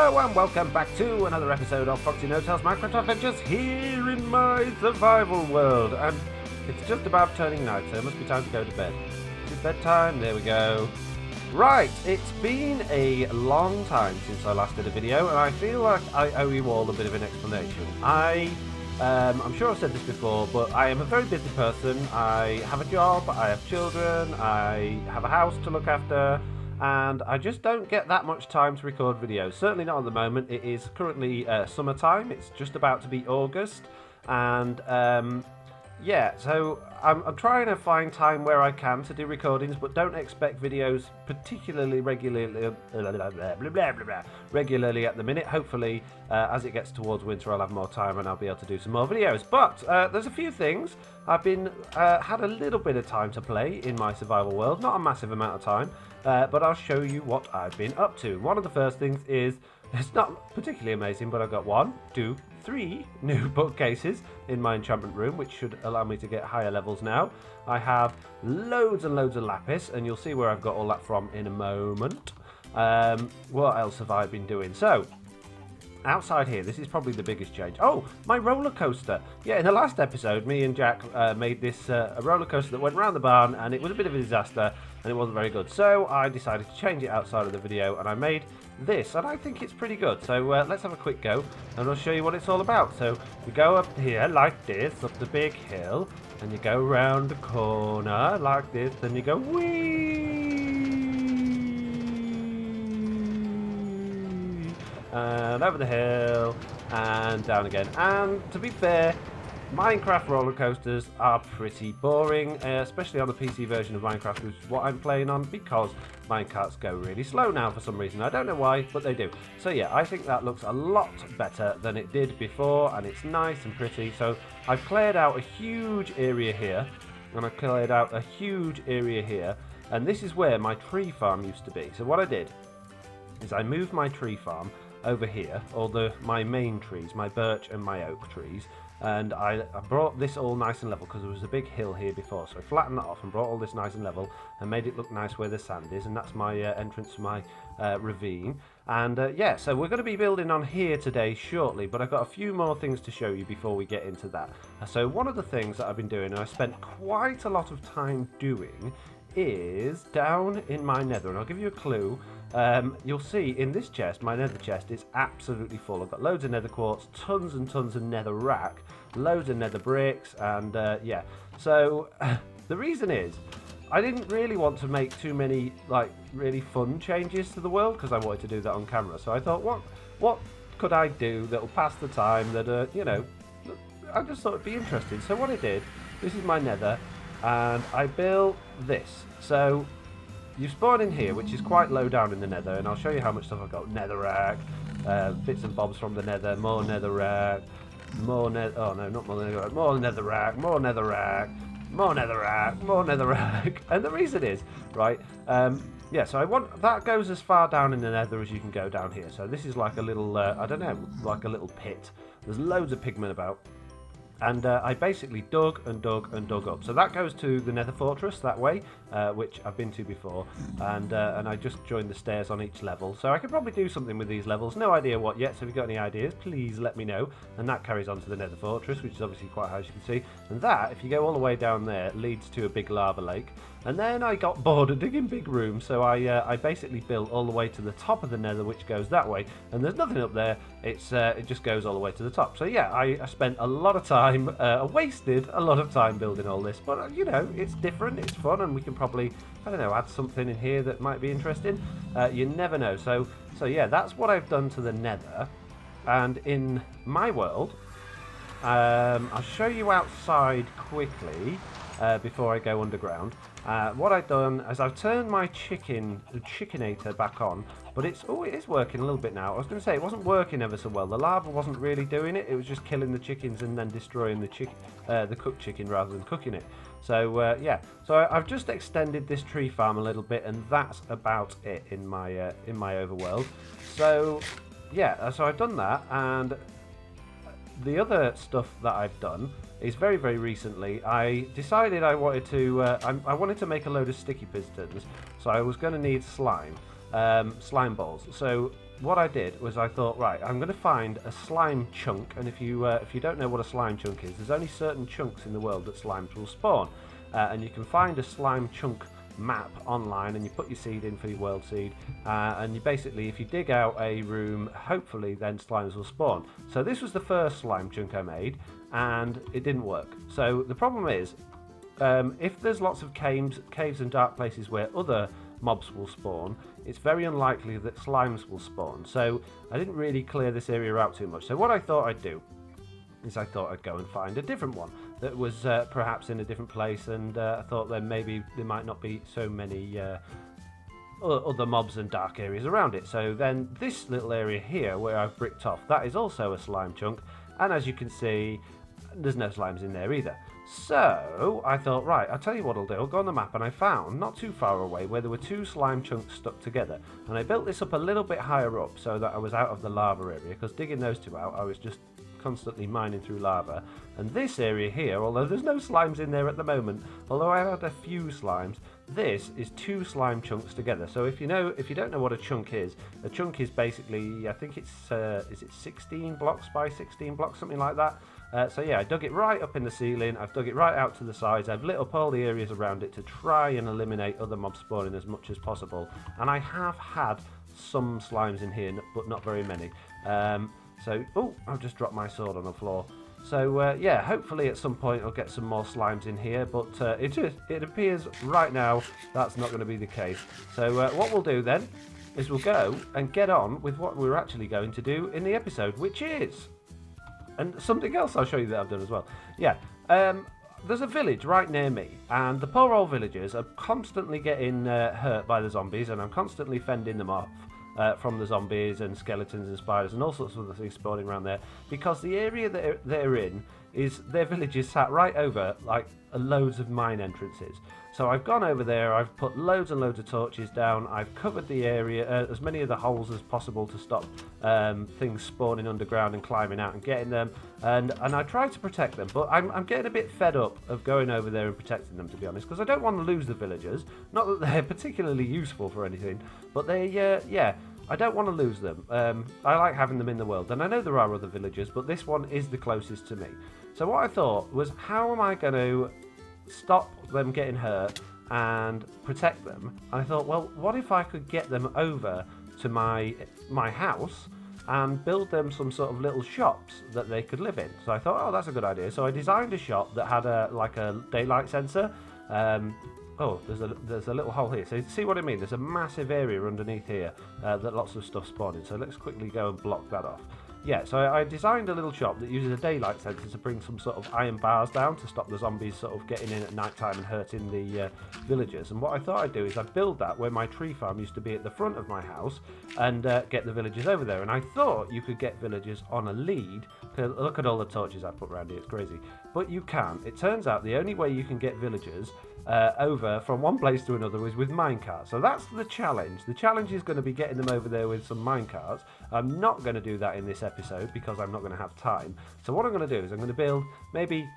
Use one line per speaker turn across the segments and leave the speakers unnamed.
Hello and welcome back to another episode of Foxy No-Tail's Minecraft Adventures here in my survival world. And it's just about turning night, so it must be time to go to bed. It's bedtime, there we go. Right, it's been a long time since I last did a video, and I feel like I owe you all a bit of an explanation. I'm sure I've said this before, but I am a very busy person. I have a job, I have children, I have a house to look after, and I just don't get that much time to record videos. Certainly not at the moment. It is currently summertime. It's just about to be August, and yeah, so I'm trying to find time where I can to do recordings, but don't expect videos particularly regularly at the minute. Hopefully, as it gets towards winter, I'll have more time and I'll be able to do some more videos. But there's a few things. I've been had a little bit of time to play in my survival world, not a massive amount of time, but I'll show you what I've been up to. One of the first things is, it's not particularly amazing, but I've got 1, 2, 3 new bookcases in my enchantment room, which should allow me to get higher levels now. I have loads and loads of lapis, and you'll see where I've got all that from in a moment. What else have I been doing? So, outside here, this is probably the biggest change. Oh, my roller coaster. Yeah, in the last episode, me and Jack made this a roller coaster that went around the barn, and it was a bit of a disaster, and it wasn't very good. So I decided to change it outside of the video, and I made this, and I think it's pretty good. So let's have a quick go, and I'll show you what it's all about. So you go up here like this, up the big hill, and you go around the corner like this, then you go whee, and over the hill, and down again. And to be fair, Minecraft roller coasters are pretty boring, especially on the PC version of Minecraft, which is what I'm playing on, because minecarts go really slow now for some reason. I don't know why, but they do. So yeah, I think that looks a lot better than it did before, and it's nice and pretty. So I've cleared out a huge area here, and I've cleared out a huge area here, and this is where my tree farm used to be. So what I did is I moved my tree farm over here, or my main trees, my birch and my oak trees, and I brought this all nice and level because there was a big hill here before, so I flattened that off and brought all this nice and level and made it look nice where the sand is, and that's my entrance to my ravine. And yeah, so we're going to be building on here today shortly, but I've got a few more things to show you before we get into that. So one of the things that I've been doing, and I spent quite a lot of time doing, is down in my nether, and I'll give you a clue. You'll see in this chest, my nether chest is absolutely full. I've got loads of nether quartz, tons and tons of nether rack, loads of nether bricks, and yeah. So the reason is, I didn't really want to make too many like really fun changes to the world, because I wanted to do that on camera. So I thought, what could I do that'll pass the time, that you know, I just thought it'd be interesting. So what I did, this is my nether, and I built this. So you spawn in here, which is quite low down in the nether, and I'll show you how much stuff I've got. Netherrack, bits and bobs from the nether, more netherrack, more oh no, not more netherrack, more netherrack, more netherrack, more netherrack, more netherrack. And the reason is, right, yeah, so I want, that goes as far down in the nether as you can go down here. So this is like a little, I don't know, like a little pit. There's loads of pigmen about. And I basically dug and dug and dug up. So that goes to the Nether Fortress that way, which I've been to before. And I just joined the stairs on each level. So I could probably do something with these levels. No idea what yet. So if you've got any ideas, please let me know. And that carries on to the Nether Fortress, which is obviously quite high, as you can see. And that, if you go all the way down there, leads to a big lava lake. And then I got bored of digging big rooms, so I basically built all the way to the top of the nether, which goes that way, and there's nothing up there. It just goes all the way to the top. So yeah, I spent a lot of time, wasted a lot of time building all this, but you know, it's different, it's fun, and we can probably, I don't know, add something in here that might be interesting. You never know. So yeah, that's what I've done to the nether. And in my world, I'll show you outside quickly before I go underground. What I've done is I've turned my chickinator back on, but it is working a little bit now. I was going to say it wasn't working ever so well. The lava wasn't really doing it. It was just killing the chickens and then destroying the cooked chicken rather than cooking it. So yeah, so I've just extended this tree farm a little bit, and that's about it in my overworld. So yeah, so I've done that, and the other stuff that I've done is very, very recently I decided I wanted to I wanted to make a load of sticky pistons, so I was going to need slime balls. So what I did was I thought, right, I'm going to find a slime chunk, and if you don't know what a slime chunk is, there's only certain chunks in the world that slimes will spawn, and you can find a slime chunk map online, and you put your seed in for your world seed, and you basically, if you dig out a room, hopefully then slimes will spawn. So this was the first slime chunk I made, and it didn't work. So the problem is, if there's lots of caves and dark places where other mobs will spawn, it's very unlikely that slimes will spawn. So I didn't really clear this area out too much. So what I thought I'd do is I thought I'd go and find a different one that was perhaps in a different place, and I thought then maybe there might not be so many other mobs and dark areas around it. So then this little area here where I've bricked off, that is also a slime chunk, and as you can see, there's no slimes in there either. So I thought, right, I'll tell you what I'll do. I'll go on the map, and I found not too far away where there were two slime chunks stuck together, and I built this up a little bit higher up so that I was out of the lava area, because digging those two out, I was just constantly mining through lava. And this area here, although there's no slimes in there at the moment, although I had a few slimes, this is two slime chunks together. So if you don't know what a chunk is basically, I think it's is it 16 blocks by 16 blocks, something like that. So yeah, I dug it right up in the ceiling, I've dug it right out to the sides, I've lit up all the areas around it to try and eliminate other mobs spawning as much as possible. And I have had some slimes in here, but not very many. Oh, I've just dropped my sword on the floor. So yeah, hopefully at some point I'll get some more slimes in here, but it appears right now that's not going to be the case. So what we'll do then is we'll go and get on with what we're actually going to do in the episode, which is... And something else I'll show you that I've done as well. Yeah, there's a village right near me, and the poor old villagers are constantly getting hurt by the zombies, and I'm constantly fending them off from the zombies and skeletons and spiders and all sorts of other things spawning around there, because the area that they're in is their village is sat right over like loads of mine entrances. So I've gone over there, I've put loads and loads of torches down, I've covered the area, as many of the holes as possible to stop things spawning underground and climbing out and getting them, and I try to protect them, but I'm getting a bit fed up of going over there and protecting them, to be honest, because I don't want to lose the villagers. Not that they're particularly useful for anything, but they, yeah, I don't want to lose them. I like having them in the world, and I know there are other villagers, but this one is the closest to me. So what I thought was, how am I going to stop them getting hurt and protect them? And I thought, well, what if I could get them over to my house and build them some sort of little shops that they could live in? So I thought, oh, that's a good idea. So I designed a shop that had like a daylight sensor. Oh, there's a little hole here. So see what I mean? There's a massive area underneath here that lots of stuff spawned in. So let's quickly go and block that off. Yeah, so I designed a little shop that uses a daylight sensor to bring some sort of iron bars down to stop the zombies sort of getting in at night time and hurting the villagers. And what I thought I'd do is I'd build that where my tree farm used to be at the front of my house, and get the villagers over there. And I thought you could get villagers on a lead. Look at all the torches I put around here, it's crazy. But you can't. It turns out the only way you can get villagers over from one place to another is with minecarts. So that's the challenge. The challenge is going to be getting them over there with some minecarts. I'm not going to do that in this episode because I'm not going to have time. So what I'm going to do is I'm going to build maybe,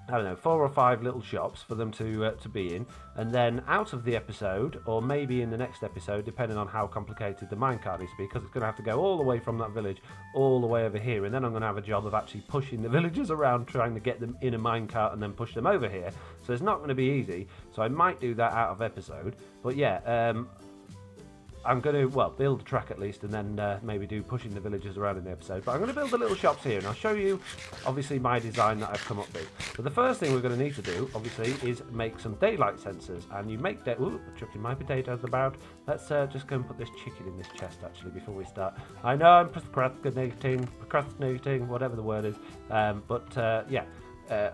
I don't know, 4 or 5 little shops for them to be in, and then out of the episode, or maybe in the next episode, depending on how complicated the minecart needs to be, because it's going to have to go all the way from that village all the way over here, and then I'm going to have a job of actually pushing the villagers around, trying to get them in a minecart and then push them over here. So it's not going to be easy, so I might do that out of episode. But yeah, I'm going to, well, build a track at least, and then maybe do pushing the villagers around in the episode. But I'm going to build the little shops here, and I'll show you, obviously, my design that I've come up with. But the first thing we're going to need to do, obviously, is make some daylight sensors. And you make ooh, chucking my potatoes about. Let's just go and put this chicken in this chest, actually, before we start. I know I'm procrastinating, whatever the word is. Yeah. I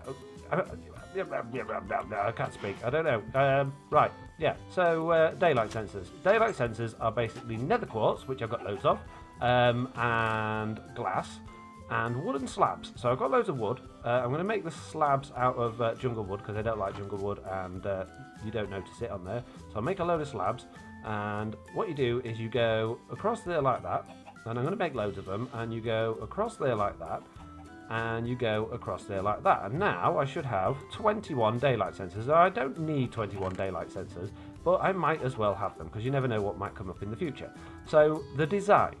can't speak. I don't know. Right. Yeah. So daylight sensors. Daylight sensors are basically nether quartz, which I've got loads of, and glass, and wooden slabs. So I've got loads of wood. I'm going to make the slabs out of jungle wood because I don't like jungle wood, and you don't notice it on there. So I'll make a load of slabs, and what you do is you go across there like that, and I'm going to make loads of them, and you go across there like that, and you go across there like that. And now I should have 21 daylight sensors. I don't need 21 daylight sensors, but I might as well have them because you never know what might come up in the future. So the design,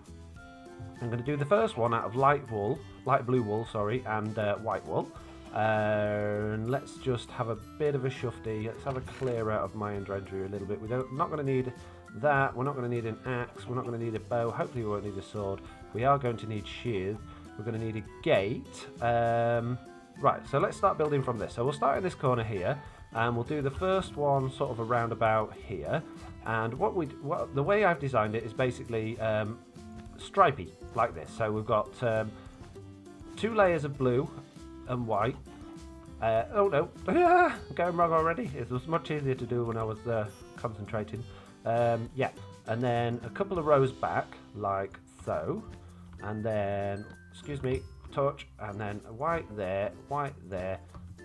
I'm going to do the first one out of light blue wool, sorry, and white wool. And let's just have a bit of a shufty. Let's have a clear out of my inventory a little bit. We're not going to need that. We're not going to need an axe. We're not going to need a bow. Hopefully we won't need a sword. We are going to need shears. We're going to need a gate. Right, so let's start building from this. So we'll start in this corner here, and we'll do the first one sort of around about here. And the way I've designed it is basically stripy, like this. So we've got 2 layers of blue and white. Oh no, I'm going wrong already. It was much easier to do when I was concentrating. Yeah, and then a couple of rows back, like so. And then, excuse me, touch, and then white there, white there,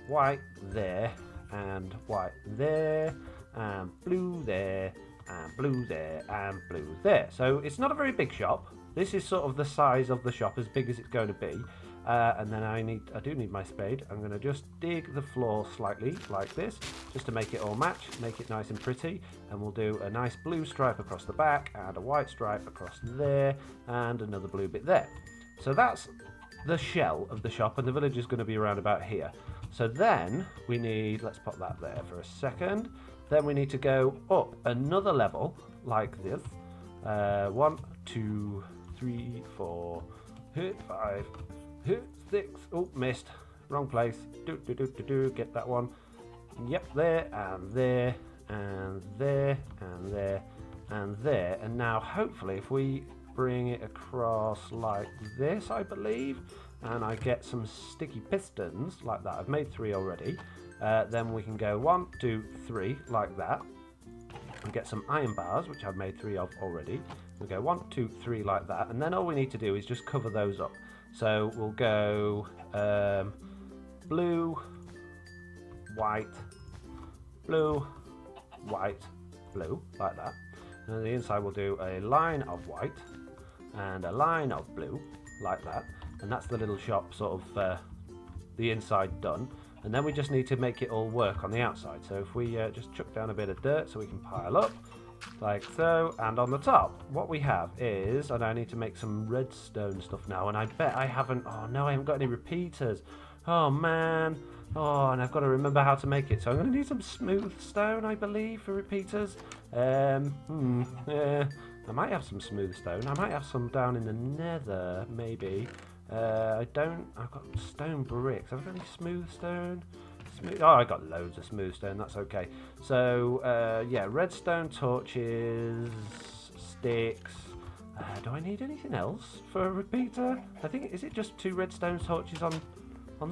white there, and white there, and blue there, and blue there, and blue there. So it's not a very big shop. This is sort of the size of the shop, as big as it's going to be. And then I do need my spade. I'm going to just dig the floor slightly like this, just to make it all match, make it nice and pretty. And we'll do a nice blue stripe across the back, and a white stripe across there, and another blue bit there. So that's the shell of the shop, and the village is going to be around about here. So then we need, let's put that there for a second. Then we need to go up another level like this. 1, 2, 3, 4, 5, 6. Oh, missed. Wrong place. Get that one. Yep, there, and there, and there, and there, and there. And now, hopefully, if we bring it across like this, I believe, and I get some sticky pistons like that. I've made 3 already. Then we can go 1, 2, 3 like that. And get some iron bars, which I've made 3 of already. We'll go 1, 2, 3 like that. And then all we need to do is just cover those up. So we'll go blue, white, blue, white, blue, like that. And on the inside we'll do a line of white and a line of blue, like that. And that's the little shop, sort of the inside done. And then we just need to make it all work on the outside. So if we just chuck down a bit of dirt so we can pile up, like so. And on the top, what we have is, and I need to make some redstone stuff now, and I bet I haven't, oh no, I haven't got any repeaters. Oh man. Oh, and I've got to remember how to make it. So I'm going to need some smooth stone, I believe, for repeaters. I might have some smooth stone. I might have some down in the Nether, maybe. I've got stone bricks. Have I got any smooth stone? Oh, I got loads of smooth stone. That's okay. So, yeah, redstone torches, sticks. Do I need anything else for a repeater? I think, is it just 2 redstone torches on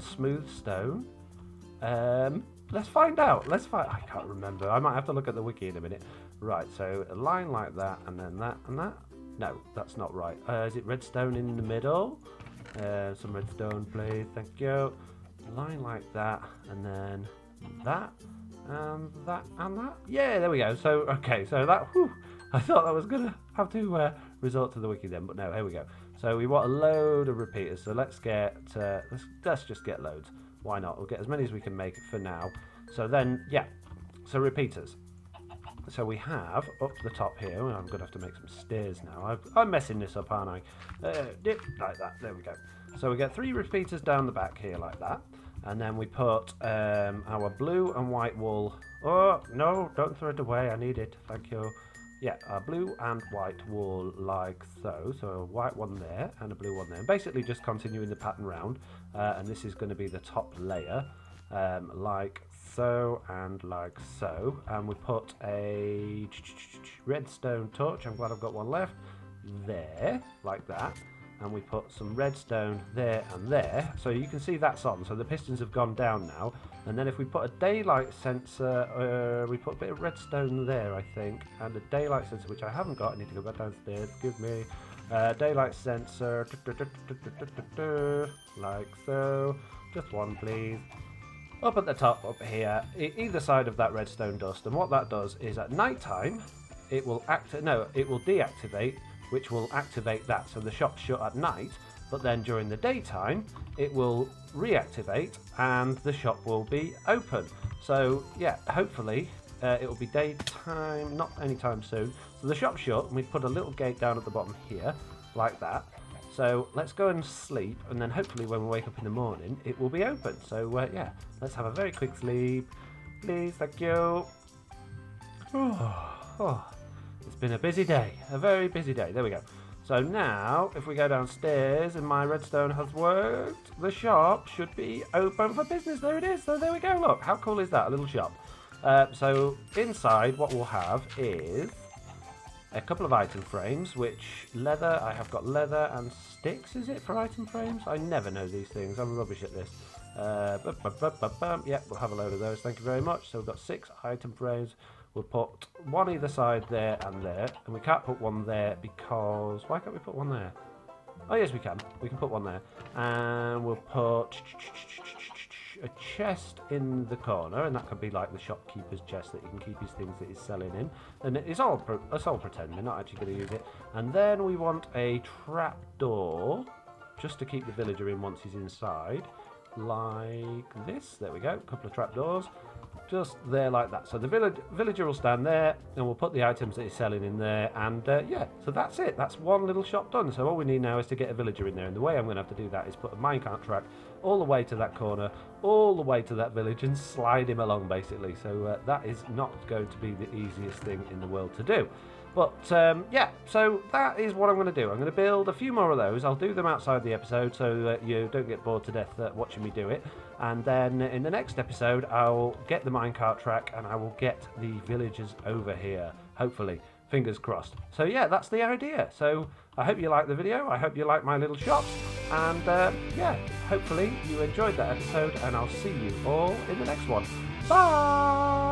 smooth stone? Let's find out. I can't remember. I might have to look at the wiki in a minute. Right, so a line like that, and then that and that. No, that's not right. Is it redstone in the middle? Some redstone, please. Thank you. A line like that, and then that, and that, and that. Yeah, there we go. So, okay, so that, whew, I thought I was going to have to resort to the wiki then, but no, here we go. So we want a load of repeaters, so let's get, let's just get loads. Why not? We'll get as many as we can make for now. So then, yeah, so repeaters. So we have up to the top here. I'm going to have to make some stairs now. I'm messing this up, aren't I? Like that. There we go. So we get 3 repeaters down the back here like that. And then we put our blue and white wool. Oh, no, don't throw it away. I need it. Thank you. Yeah, a blue and white wool like so. So a white one there and a blue one there. And basically just continuing the pattern round. And this is going to be the top layer. Like so and like so, and we put a redstone torch. I'm glad I've got one left there, like that, and we put some redstone there and there, so you can see that's on. So the pistons have gone down now, and then if we put a daylight sensor, we put a bit of redstone there, I think, and a daylight sensor, which I haven't got. I need to go back downstairs. Give me daylight sensor, like so. Just one, please. Up at the top, up here, either side of that redstone dust, and what that does is at night time, it will deactivate, which will activate that. So the shop's shut at night, but then during the daytime it will reactivate and the shop will be open. So yeah, hopefully it will be daytime, not anytime soon. So the shop's shut, and we put a little gate down at the bottom here, like that. So let's go and sleep, and then hopefully when we wake up in the morning, it will be open. So yeah, let's have a very quick sleep. Please, thank you. It's been a busy day, a very busy day. There we go. So now, if we go downstairs and my redstone has worked, the shop should be open for business. There it is. So there we go. Look, how cool is that? A little shop. So inside, what we'll have is a couple of item frames, which leather. I have got leather and sticks. Is it for item frames? I never know these things. I'm rubbish at this. Yeah, we'll have a load of those. Thank you very much. So we've got 6 item frames. We'll put one either side there and there, and we can't put one there because why can't we put one there? Oh yes, we can. We can put one there, and we'll put a chest in the corner, and that could be like the shopkeeper's chest that you can keep his things that he's selling in. And it's all pretend. We're not actually going to use it. And then we want a trap door just to keep the villager in once he's inside, like this. There we go. A couple of trap doors. Just there like that. So the villager will stand there, and we'll put the items that he's selling in there, and yeah, so that's it. That's one little shop done. So all we need now is to get a villager in there, and the way I'm going to have to do that is put a minecart track all the way to that corner, all the way to that village, and slide him along basically. So that is not going to be the easiest thing in the world to do. But yeah, so that is what I'm going to do. I'm going to build a few more of those. I'll do them outside the episode so that you don't get bored to death watching me do it. And then in the next episode, I'll get the minecart track and I will get the villagers over here. Hopefully, fingers crossed. So yeah, that's the idea. So I hope you like the video. I hope you like my little shops. And yeah, hopefully you enjoyed that episode, and I'll see you all in the next one. Bye!